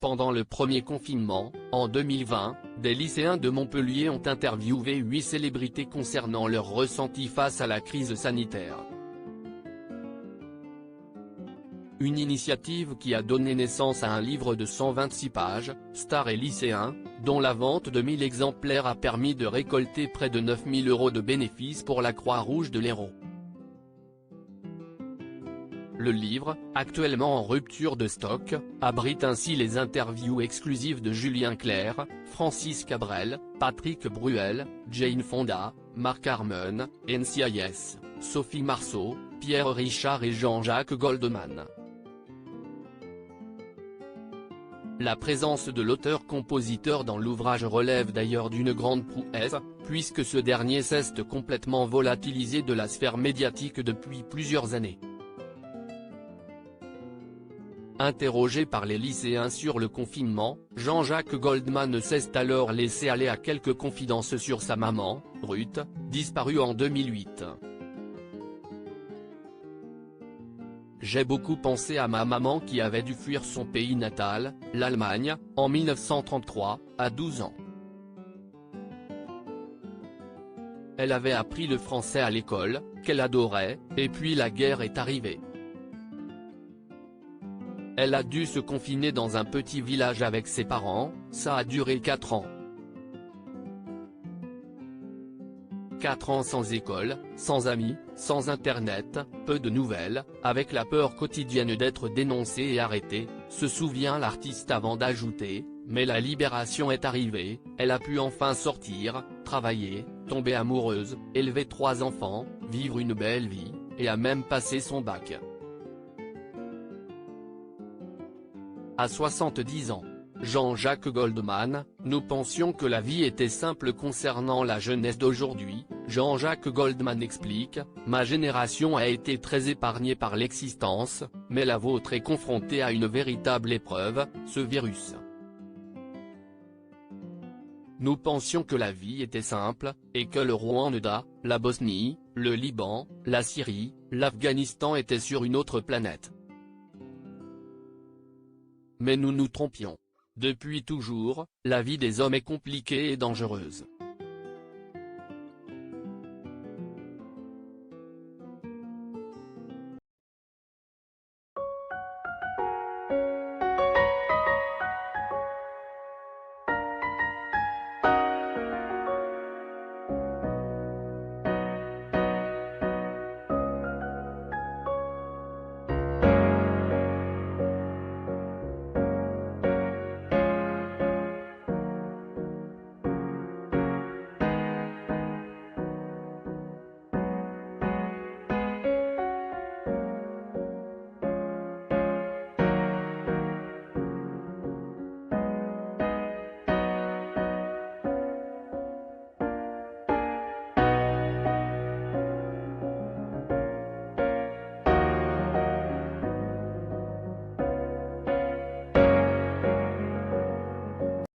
Pendant le premier confinement, en 2020, des lycéens de Montpellier ont interviewé 8 célébrités concernant leurs ressentis face à la crise sanitaire. Une initiative qui a donné naissance à un livre de 126 pages, Stars et lycéens, dont la vente de 1000 exemplaires a permis de récolter près de 9 000 € de bénéfices pour la Croix-Rouge de l'Hérault. Le livre, actuellement en rupture de stock, abrite ainsi les interviews exclusives de Julien Clerc, Francis Cabrel, Patrick Bruel, Jane Fonda, Mark Harmon, NCIS, Sophie Marceau, Pierre Richard et Jean-Jacques Goldman. La présence de l'auteur-compositeur dans l'ouvrage relève d'ailleurs d'une grande prouesse, puisque ce dernier s'est complètement volatilisé de la sphère médiatique depuis plusieurs années. Interrogé par les lycéens sur le confinement, Jean-Jacques Goldman s'est alors laissé aller à quelques confidences sur sa maman, Ruth, disparue en 2008. J'ai beaucoup pensé à ma maman qui avait dû fuir son pays natal, l'Allemagne, en 1933, à 12 ans. Elle avait appris le français à l'école, qu'elle adorait, et puis la guerre est arrivée. Elle a dû se confiner dans un petit village avec ses parents, ça a duré 4 ans. 4 ans sans école, sans amis, sans internet, peu de nouvelles, avec la peur quotidienne d'être dénoncée et arrêtée, se souvient l'artiste avant d'ajouter, mais la libération est arrivée, elle a pu enfin sortir, travailler, tomber amoureuse, élever 3 enfants, vivre une belle vie, et a même passé son bac. À 70 ans, Jean-Jacques Goldman, nous pensions que la vie était simple concernant la jeunesse d'aujourd'hui. Jean-Jacques Goldman explique, ma génération a été très épargnée par l'existence, mais la vôtre est confrontée à une véritable épreuve, ce virus. Nous pensions que la vie était simple, et que le Rwanda, la Bosnie, le Liban, la Syrie, l'Afghanistan étaient sur une autre planète. Mais nous nous trompions. Depuis toujours, la vie des hommes est compliquée et dangereuse.